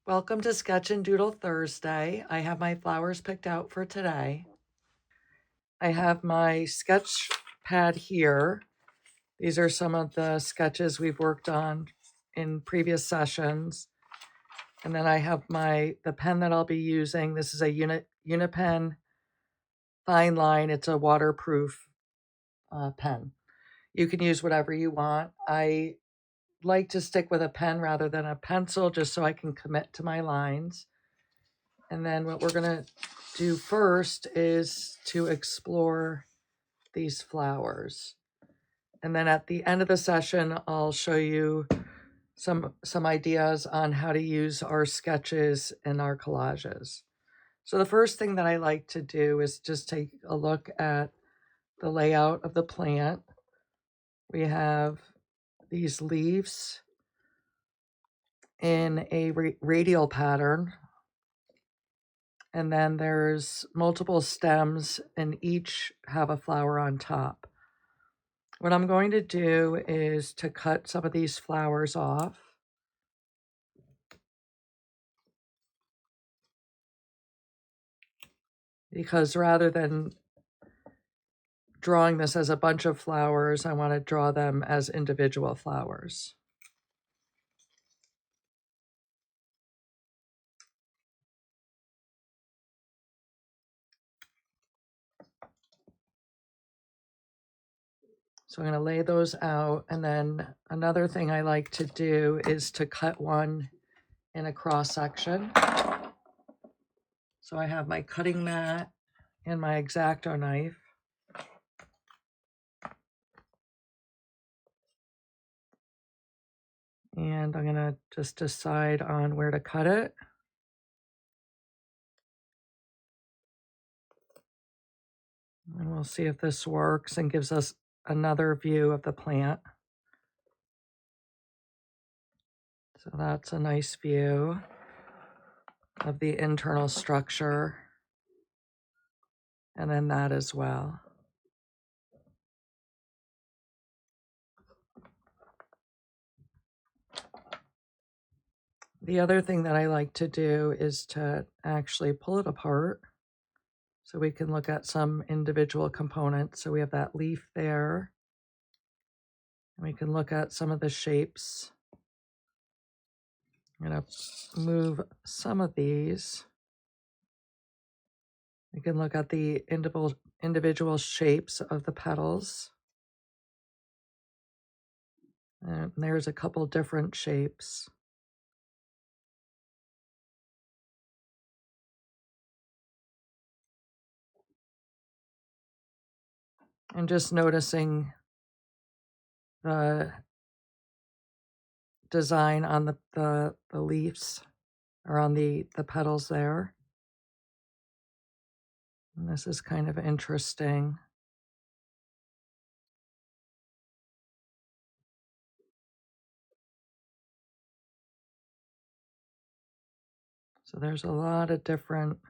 Welcome to Sketch and Doodle Thursday. I have my flowers picked out for today. I have my sketch pad here. These are some of the sketches we've worked on in previous sessions. And then I have the pen that I'll be using. This is a Unipen Fine Line. It's a waterproof pen. You can use whatever you want. I like to stick with a pen rather than a pencil just so I can commit to my lines. And then what we're going to do first is to explore these flowers. And then at the end of the session, I'll show you some ideas on how to use our sketches and our collages. So the first thing that I like to do is just take a look at the layout of the plant. We have these leaves in a radial pattern. And then there's multiple stems and each have a flower on top. What I'm going to do is to cut some of these flowers off. Because rather than drawing this as a bunch of flowers, I want to draw them as individual flowers. So I'm going to lay those out. And then another thing I like to do is to cut one in a cross section. So I have my cutting mat and my X-Acto knife. And I'm going to just decide on where to cut it. And we'll see if this works and gives us another view of the plant. So that's a nice view of the internal structure. And then that as well. The other thing that I like to do is to actually pull it apart so we can look at some individual components. So we have that leaf there. And we can look at some of the shapes. I'm going to move some of these. You can look at the individual shapes of the petals. And there's a couple different shapes. And just noticing the design on the leaves or on the petals there. And this is kind of interesting. So there's a lot of different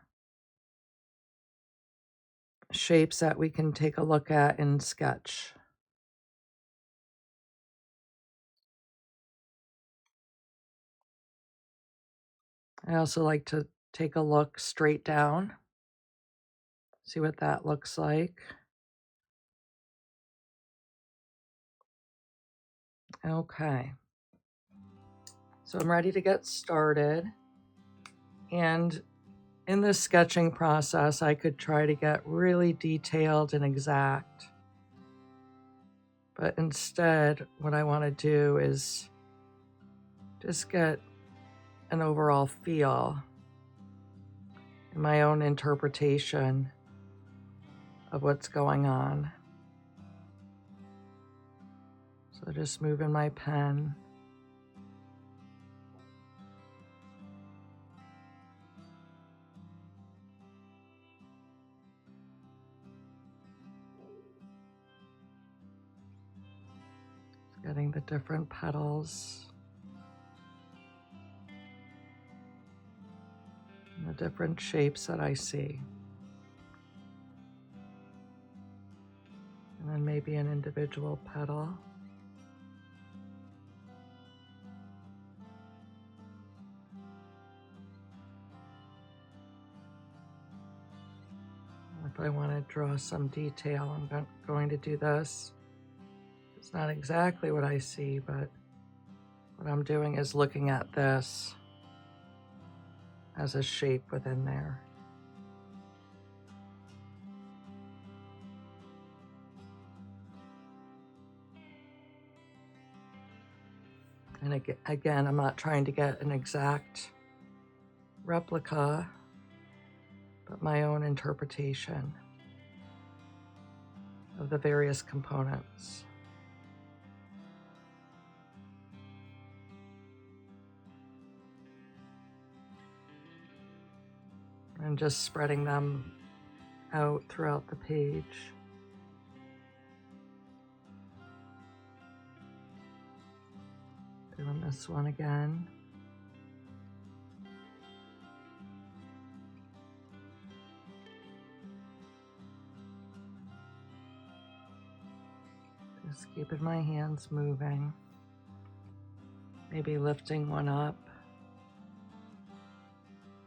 shapes that we can take a look at in Sketch. I also like to take a look straight down, see what that looks like. Okay. So I'm ready to get started. And in this sketching process, I could try to get really detailed and exact. But instead, what I want to do is just get an overall feel and my own interpretation of what's going on. So just moving my pen. Getting the different petals. And the different shapes that I see. And then maybe an individual petal. If I want to draw some detail, I'm going to do this. It's not exactly what I see, but what I'm doing is looking at this as a shape within there. And again, I'm not trying to get an exact replica, but my own interpretation of the various components. And just spreading them out throughout the page. Doing this one again. Just keeping my hands moving. Maybe lifting one up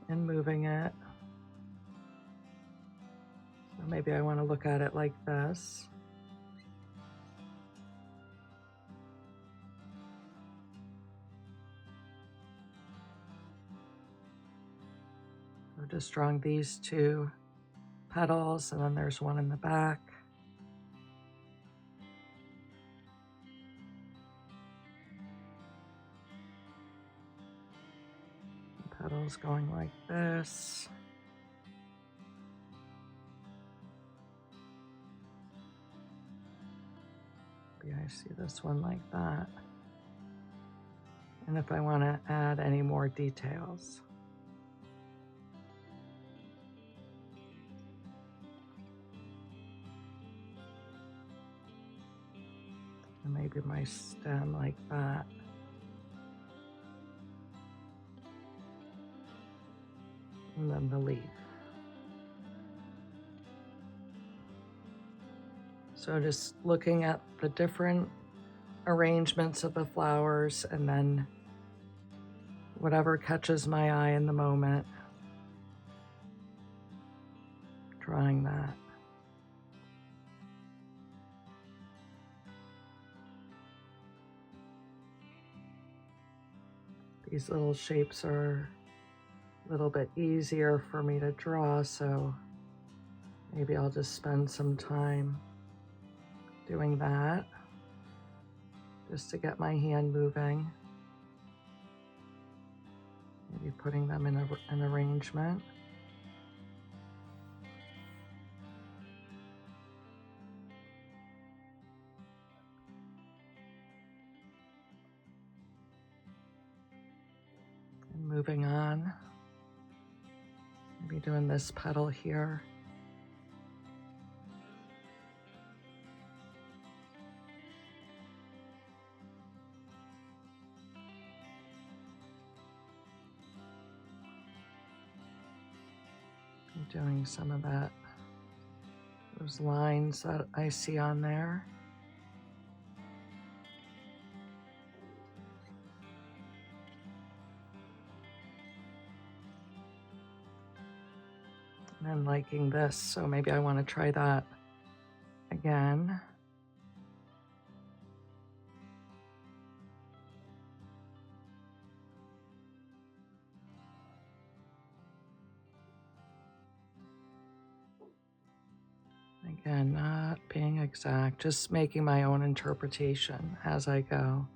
and moving it. So maybe I want to look at it like this. So just drawing these two petals, and then there's one in the back. Petals going like this. Maybe I see this one like that. And if I want to add any more details. And maybe my stem like that. And then the leaf. So just looking at the different arrangements of the flowers, and then whatever catches my eye in the moment, drawing that. These little shapes are a little bit easier for me to draw, so maybe I'll just spend some time doing that just to get my hand moving. Maybe putting them in an arrangement. And moving on. Maybe doing this petal here. Doing some of that, those lines that I see on there. And I'm liking this, so maybe I want to try that again. Again, not being exact, just making my own interpretation as I go.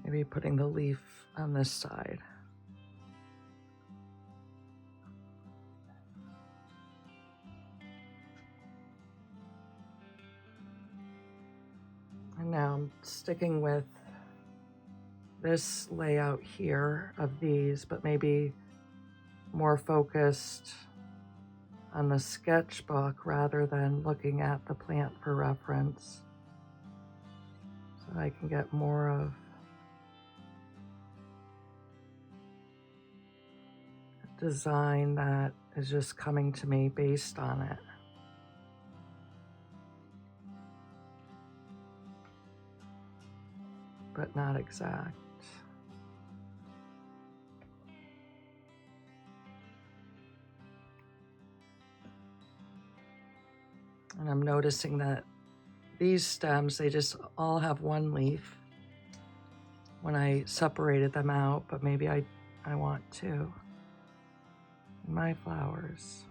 Maybe putting the leaf on this side. And now I'm sticking with this layout here of these, but maybe more focused on the sketchbook rather than looking at the plant for reference. So I can get more of design that is just coming to me based on it. But not exact. And I'm noticing that these stems, they just all have one leaf when I separated them out, but maybe I want two in my flowers.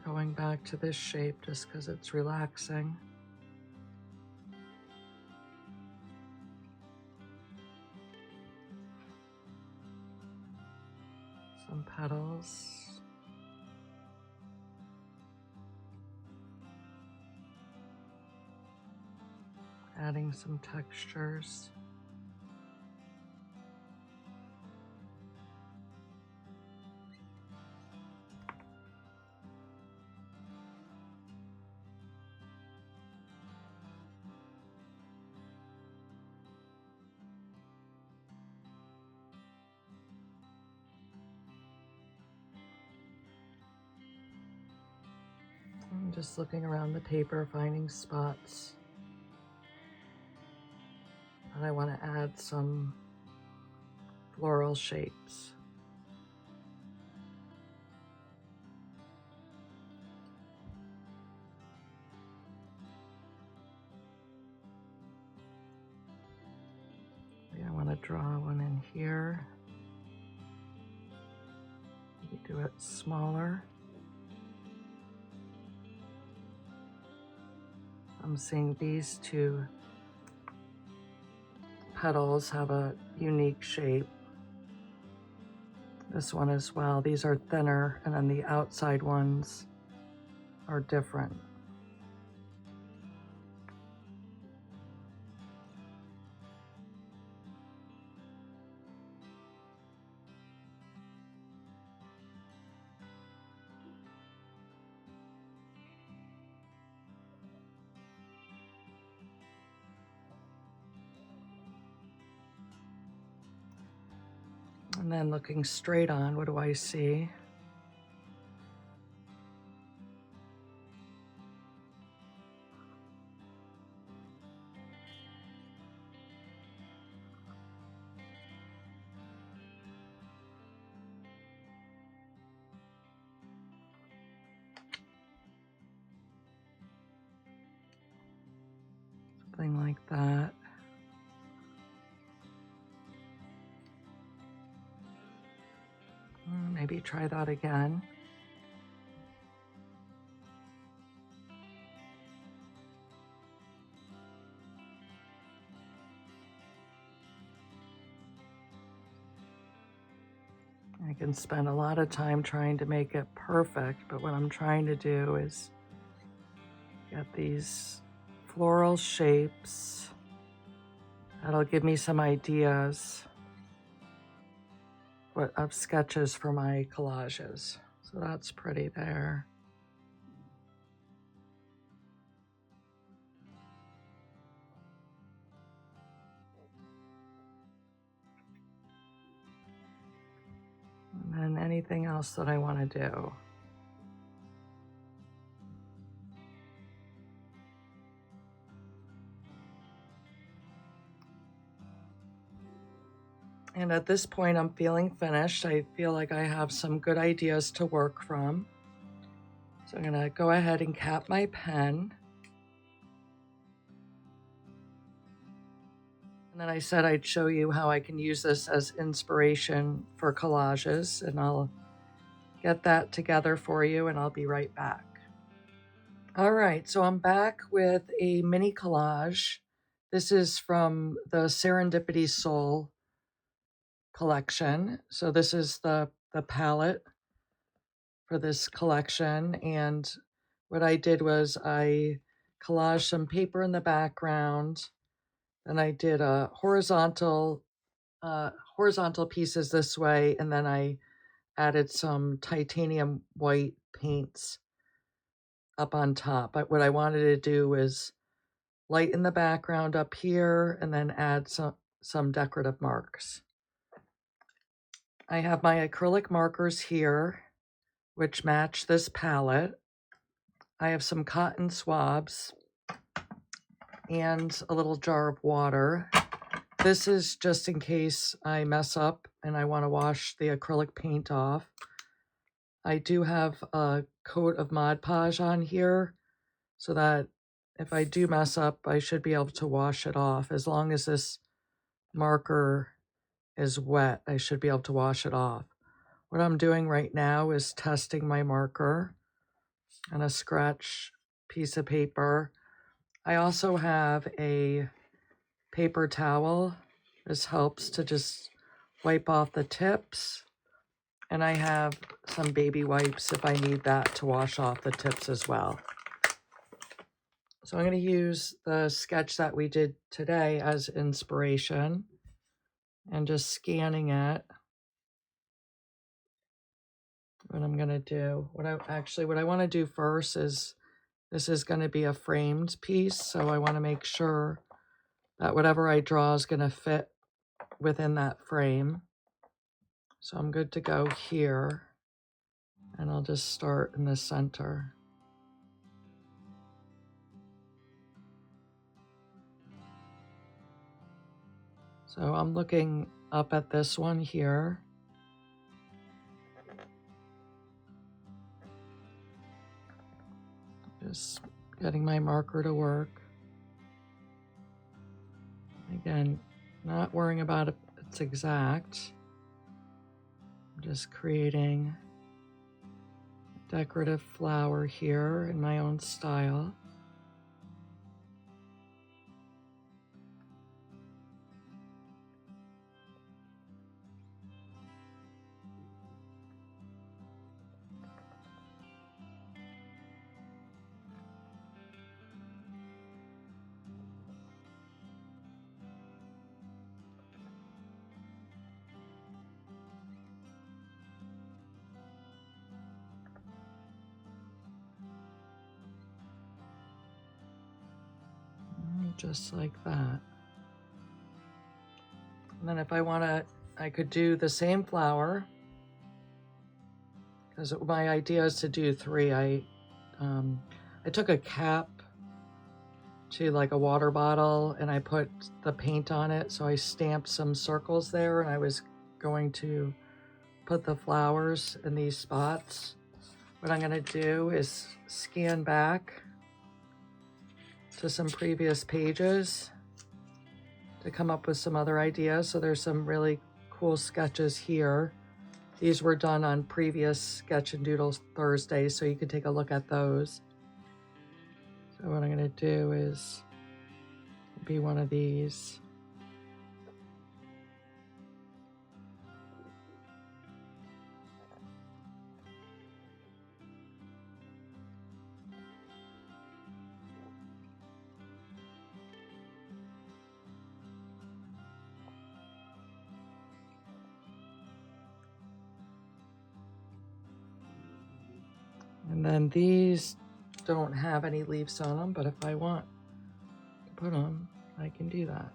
Going back to this shape just because it's relaxing. Some petals. Adding some textures. I'm just looking around the paper, finding spots. And I want to add some floral shapes. I want to draw one in here. Maybe do it smaller. I'm seeing these two petals have a unique shape. This one as well. These are thinner, and then the outside ones are different. And then looking straight on, what do I see? Something like that. Maybe try that again. I can spend a lot of time trying to make it perfect, but what I'm trying to do is get these floral shapes that'll give me some ideas of sketches for my collages. So that's pretty there. And then anything else that I want to do. And at this point, I'm feeling finished. I feel like I have some good ideas to work from. So I'm gonna go ahead and cap my pen. And then I said I'd show you how I can use this as inspiration for collages, and I'll get that together for you and I'll be right back. All right, so I'm back with a mini collage. This is from the Serendipity Soul collection. So this is the palette for this collection. And what I did was I collaged some paper in the background. Then I did a horizontal pieces this way. And then I added some titanium white paints up on top. But what I wanted to do was lighten the background up here and then add some decorative marks. I have my acrylic markers here, which match this palette. I have some cotton swabs and a little jar of water. This is just in case I mess up and I want to wash the acrylic paint off. I do have a coat of Mod Podge on here so that if I do mess up, I should be able to wash it off. As long as this marker is wet, I should be able to wash it off. What I'm doing right now is testing my marker on a scratch piece of paper. I also have a paper towel. This helps to just wipe off the tips. And I have some baby wipes if I need that to wash off the tips as well. So I'm going to use the sketch that we did today as inspiration and just scanning it. What I'm going to do, what I want to do first is, this is going to be a framed piece, so I want to make sure that whatever I draw is going to fit within that frame. So I'm good to go here, and I'll just start in the center. So I'm looking up at this one here. Just getting my marker to work. Again, not worrying about it, it's exact. I'm just creating a decorative flower here in my own style. Just like that. And then if I want to, I could do the same flower, because my idea is to do 3. I took a cap to like a water bottle and I put the paint on it. So I stamped some circles there, and I was going to put the flowers in these spots. What I'm going to do is scan back to some previous pages to come up with some other ideas. So there's some really cool sketches here. These were done on previous Sketch and Doodle Thursdays, so you can take a look at those. So what I'm going to do is be one of these. And then these don't have any leaves on them, but if I want to put them, I can do that.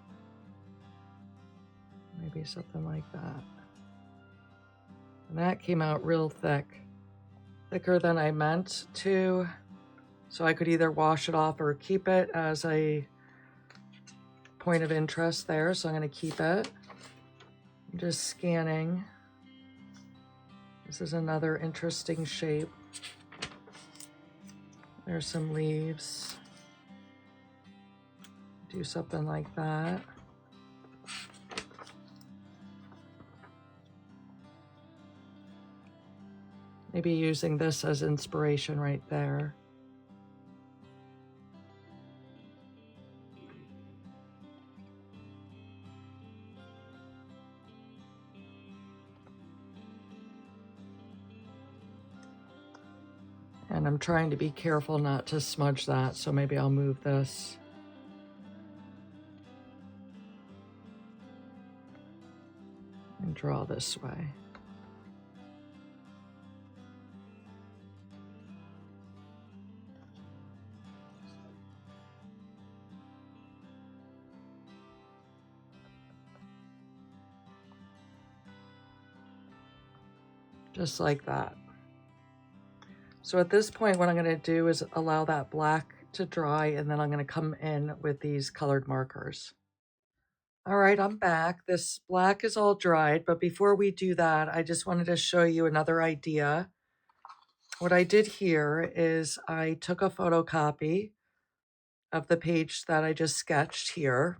Maybe something like that. And that came out real thick, thicker than I meant to. So I could either wash it off or keep it as a point of interest there. So I'm going to keep it. I'm just scanning. This is another interesting shape. There's some leaves. Do something like that. Maybe using this as inspiration right there. And I'm trying to be careful not to smudge that, so maybe I'll move this. And draw this way. just like that. So at this point, what I'm going to do is allow that black to dry, and then I'm going to come in with these colored markers. All right, I'm back. This black is all dried, but before we do that, I just wanted to show you another idea. What I did here is I took a photocopy of the page that I just sketched here,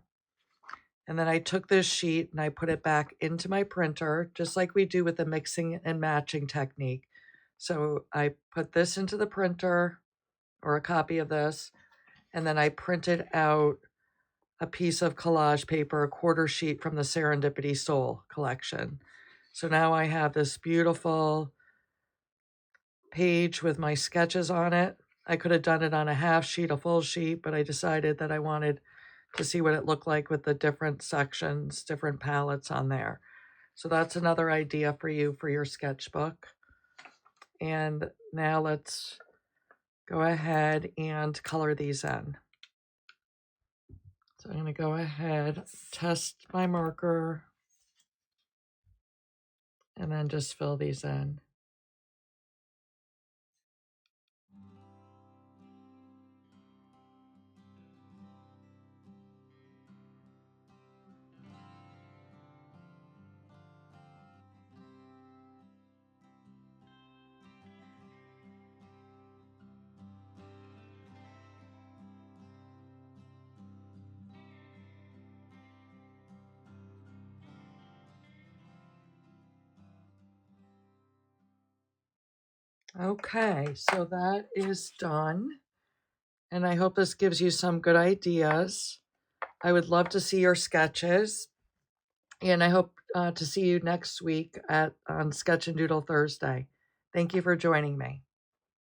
and then I took this sheet and I put it back into my printer, just like we do with the mixing and matching technique. So I put this into the printer, or a copy of this, and then I printed out a piece of collage paper, a quarter sheet from the Serendipity Soul collection. So now I have this beautiful page with my sketches on it. I could have done it on a half sheet, a full sheet, but I decided that I wanted to see what it looked like with the different sections, different palettes on there. So that's another idea for you for your sketchbook. And now let's go ahead and color these in. So I'm going to go ahead, test my marker, and then just fill these in. Okay, so that is done. And I hope this gives you some good ideas. I would love to see your sketches. And I hope to see you next week on Sketch and Doodle Thursday. Thank you for joining me.